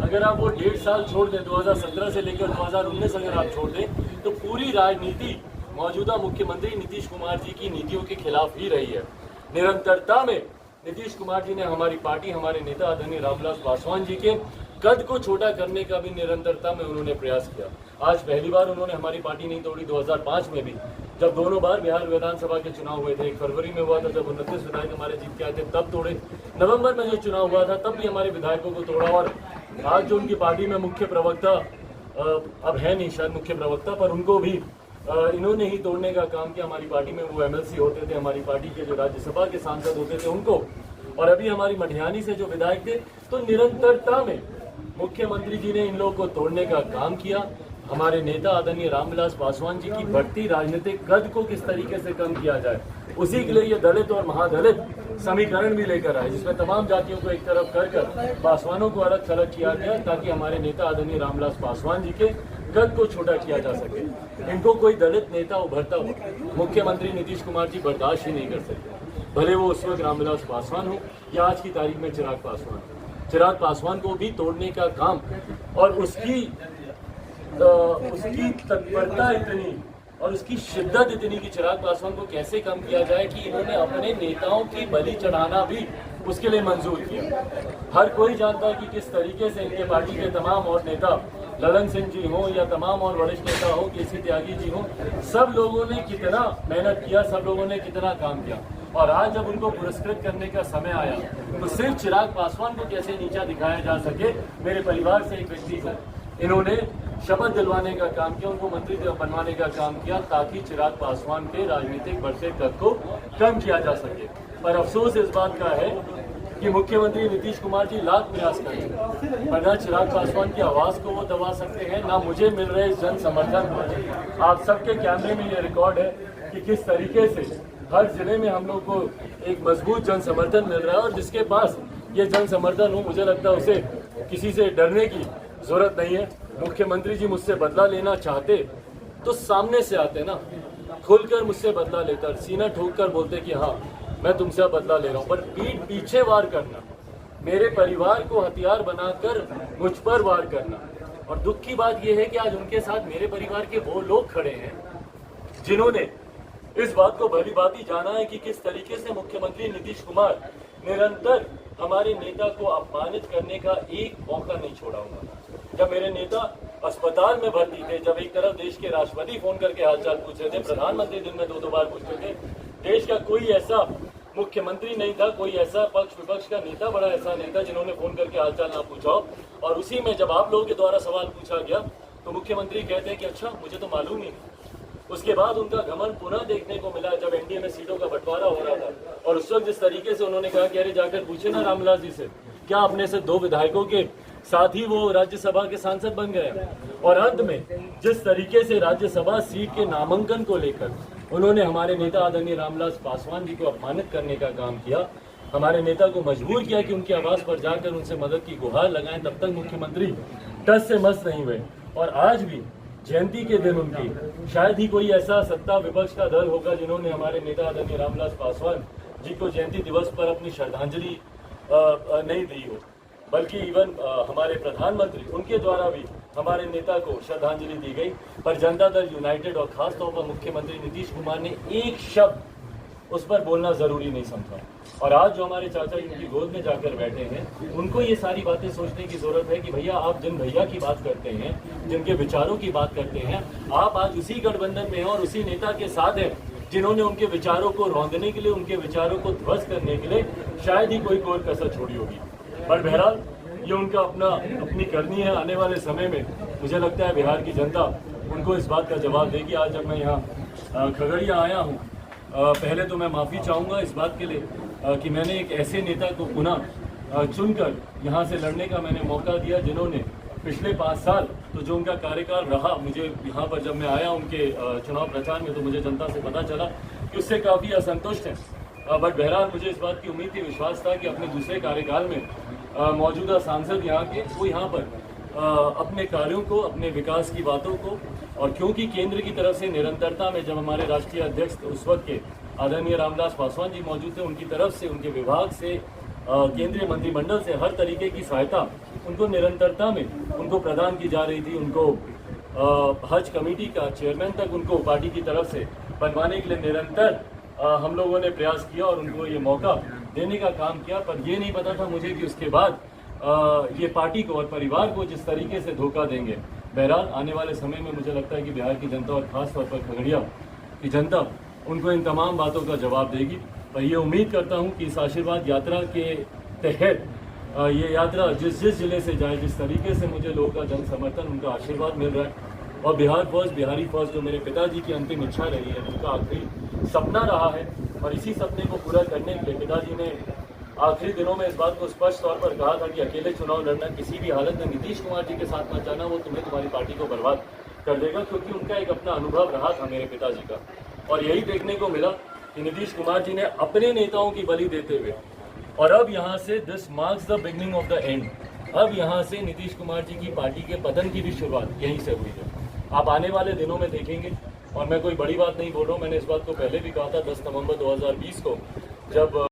अगर आप वो 1.5 साल छोड़ दें, 2017 से लेकर 2019 अगर आप छोड़ दें, तो पूरी राजनीति मौजूदा मुख्यमंत्री नीतीश कुमार जी की नीतियों के खिलाफ ही रही है। निरंतरता में नीतीश कुमार जी ने हमारी पार्टी, हमारे नेता आदरणीय रामविलास पासवान जी के कद को छोटा करने का भी निरंतरता में उन्होंने प्रयास किया। आज पहली बार उन्होंने हमारी पार्टी नहीं तोड़ी, 2005 में भी जब दोनों बार बिहार विधानसभा के चुनाव हुए थे। 1 फरवरी में हुआ था जब 29 विधायक हमारे जीत के आए थे, तब तोड़े। नवंबर में जो चुनाव हुआ था तब भी हमारे विधायकों को तोड़ा। और आज जो उनकी पार्टी में मुख्य प्रवक्ता अब है नहीं शायद मुख्य प्रवक्ता, पर उनको भी इन्होंने ही तोड़ने का काम किया। हमारी पार्टी में वो एमएलसी होते थे, हमारी पार्टी के जो राज्यसभा के सांसद होते थे उनको, और अभी हमारी मटिहानी से जो विधायक थे। तो निरंतरता में मुख्यमंत्री जी ने इन लोगों को तोड़ने का काम किया। हमारे नेता आदरणीय रामविलास पासवान जी की बढ़ती राजनीतिक कद को किस तरीके से कम किया जाए, उसी के लिए ये दलित और महादलित समीकरण भी लेकर आए, जिसमें तमाम जातियों को एक तरफ कर पासवानों को अलग थलग किया गया, ताकि हमारे नेता आदरणीय रामविलास पासवान जी के कद को छोटा किया जा सके। इनको कोई दलित नेता उभरता हुआ मुख्यमंत्री नीतीश कुमार जी बर्दाश्त ही नहीं कर सकते, भले वो उस वक्त रामविलास पासवान हो या आज की तारीख में चिराग पासवान। चिराग पासवान को भी तोड़ने का काम और उसकी तत्परता इतनी और उसकी शिद्दत इतनी कि चिराग पासवान को कैसे कम किया जाए कि इन्होंने अपने नेताओं की बलि चढ़ाना भी उसके लिए मंजूर किया। हर कोई जानता है कि किस तरीके से इनके पार्टी के तमाम और नेता, ललन सिंह जी हों या तमाम और वरिष्ठ नेता हो, केसी त्यागी जी हों, सब लोगों ने कितना मेहनत किया, सब लोगों ने कितना काम किया। और आज जब उनको पुरस्कृत करने का समय आया तो सिर्फ चिराग पासवान को कैसे नीचा दिखाया जा सके। मेरे परिवार से एक व्यक्ति को इन्होंने शपथ दिलवाने का काम किया, उनको मंत्री बनवाने का काम किया, ताकि चिराग पासवान के राजनीतिक बढ़ते कद को कम किया जा सके। पर अफसोस इस बात का है कि मुख्यमंत्री नीतीश कुमार जी लाख प्रयास करें, पर न चिराग पासवान की आवाज़ को वो दबा सकते हैं, ना मुझे मिल रहे जन समर्थन। आप सबके कैमरे में ये रिकॉर्ड है कि किस तरीके से हर जिले में हम लोग को एक मजबूत जन समर्थन मिल रहा है। और जिसके पास ये जन समर्थन हो, मुझे लगता है उसे किसी से डरने की जरूरत नहीं है। मुख्यमंत्री जी मुझसे बदला लेना चाहते तो सामने से आते ना, खुलकर मुझसे बदला लेकर, सीना ठोक कर बोलते कि हाँ मैं तुमसे बदला ले रहा हूँ। पर पीठ पीछे वार करना, मेरे परिवार को हथियार बनाकर मुझ पर वार करना। और दुख की बात यह है कि आज उनके साथ मेरे परिवार के वो लोग खड़े हैं जिन्होंने इस बात को भली भांति जाना है कि किस तरीके से मुख्यमंत्री नीतीश कुमार निरंतर हमारे नेता को अपमानित करने का एक मौका नहीं छोड़ा उन्होंने। जब मेरे नेता अस्पताल में भर्ती थे, जब एक तरफ देश के राष्ट्रपति फोन करके हालचाल पूछ रहे थे, प्रधानमंत्री दिन में 2-2 बार पूछते थे, देश का कोई ऐसा मुख्यमंत्री नहीं था, कोई ऐसा पक्ष विपक्ष का नेता, बड़ा ऐसा नेता जिन्होंने फोन करके हालचाल ना पूछा हो। और उसी में जब आप लोगों के द्वारा सवाल पूछा गया तो मुख्यमंत्री कहते हैं कि अच्छा मुझे तो मालूम ही नहीं। उसके बाद उनका घमंड पुनः देखने को मिला जब एनडीए में सीटों का बंटवारा हो रहा था, और उस वक्त जिस तरीके से उन्होंने कहा कि अरे जाकर पूछे ना रामविलास जी से, क्या अपने से 2 विधायकों के साथ ही वो राज्यसभा के सांसद बन गए। और अंत में जिस तरीके से राज्यसभा सीट के नामांकन को लेकर उन्होंने हमारे नेता आदरणीय रामविलास पासवान जी को अपमानित करने का काम किया, हमारे नेता को मजबूर किया कि उनकी आवाज़ पर जाकर उनसे मदद की गुहार लगाएं, तब तक मुख्यमंत्री टस से मस नहीं हुए। और आज भी जयंती के दिन उनकी शायद ही कोई ऐसा सत्ता विपक्ष का दल होगा जिन्होंने हमारे नेता आदरणीय रामविलास पासवान जी को जयंती दिवस पर अपनी श्रद्धांजलि नहीं दी हो, बल्कि इवन हमारे प्रधानमंत्री उनके द्वारा भी हमारे नेता को श्रद्धांजलि दी गई। पर जनता दल यूनाइटेड और खासतौर पर मुख्यमंत्री नीतीश कुमार ने एक शब्द उस पर बोलना जरूरी नहीं समझा। और आज जो हमारे चाचा इनकी गोद में जाकर बैठे हैं, उनको ये सारी बातें सोचने की जरूरत है कि भैया आप जिन भैया की बात करते हैं, जिनके विचारों की बात करते हैं, आप आज उसी गठबंधन में हैं और उसी नेता के साथ हैं जिन्होंने उनके विचारों को रौंदने के लिए, उनके विचारों को ध्वस्त करने के लिए शायद ही कोई कसर छोड़ी होगी। पर बहरहाल ये उनका अपनी करनी है। आने वाले समय में मुझे लगता है बिहार की जनता उनको इस बात का जवाब देगी। आज जब मैं यहाँ खगड़िया आया हूँ, पहले तो मैं माफ़ी चाहूँगा इस बात के लिए कि मैंने एक ऐसे नेता को पुनः चुनकर यहाँ से लड़ने का मैंने मौका दिया, जिन्होंने पिछले 5 साल तो जो उनका कार्यकाल रहा, मुझे यहाँ पर जब मैं आया उनके चुनाव प्रचार में तो मुझे जनता से पता चला कि उससे काफ़ी असंतुष्ट हैं। बट बहरहाल मुझे इस बात की उम्मीद थी, विश्वास था कि अपने दूसरे कार्यकाल में मौजूदा सांसद यहाँ के वो यहाँ पर अपने कार्यों को, अपने विकास की बातों को, और क्योंकि केंद्र की तरफ से निरंतरता में जब हमारे राष्ट्रीय अध्यक्ष उस वक्त के आदरणीय रामविलास पासवान जी मौजूद थे, उनकी तरफ से, उनके विभाग से, केंद्रीय मंत्रिमंडल से हर तरीके की सहायता उनको निरंतरता में उनको प्रदान की जा रही थी। उनको हज कमेटी का चेयरमैन तक उनको पार्टी की तरफ से बनवाने के लिए निरंतर हम लोगों ने प्रयास किया और उनको ये मौका देने का काम किया। पर ये नहीं पता था मुझे कि उसके बाद ये पार्टी को और परिवार को जिस तरीके से धोखा देंगे। बहरहाल आने वाले समय में मुझे लगता है कि बिहार की जनता और ख़ास तौर पर खगड़िया की जनता उनको इन तमाम बातों का जवाब देगी। और ये उम्मीद करता हूँ कि इस आशीर्वाद यात्रा के तहत ये यात्रा जिस जिले से जाए, जिस तरीके से मुझे लोगों का जन समर्थन, उनका आशीर्वाद मिल रहा है और बिहार फर्स्ट, बिहारी फर्स्ट जो मेरे पिताजी की अंतिम इच्छा रही है, उनका आखिरी सपना रहा है और इसी सपने को पूरा करने के लिए पिताजी ने आखिरी दिनों में इस बात को स्पष्ट तौर पर कहा था कि अकेले चुनाव लड़ना किसी भी हालत में नीतीश कुमार जी के साथ न जाना, वो तुम्हें तुम्हारी पार्टी को बर्बाद कर देगा। क्योंकि उनका एक अपना अनुभव रहा था मेरे पिताजी का और यही देखने को मिला कि नीतीश कुमार जी ने अपने नेताओं की बलि देते हुए, और अब यहाँ से this marks the beginning of the end, अब यहाँ से नीतीश कुमार जी की पार्टी के पतन की भी शुरुआत यहीं से हुई है। आप आने वाले दिनों में देखेंगे और मैं कोई बड़ी बात नहीं बोल रहा हूँ, मैंने इस बात को पहले भी कहा था 10 नवंबर 2020 को जब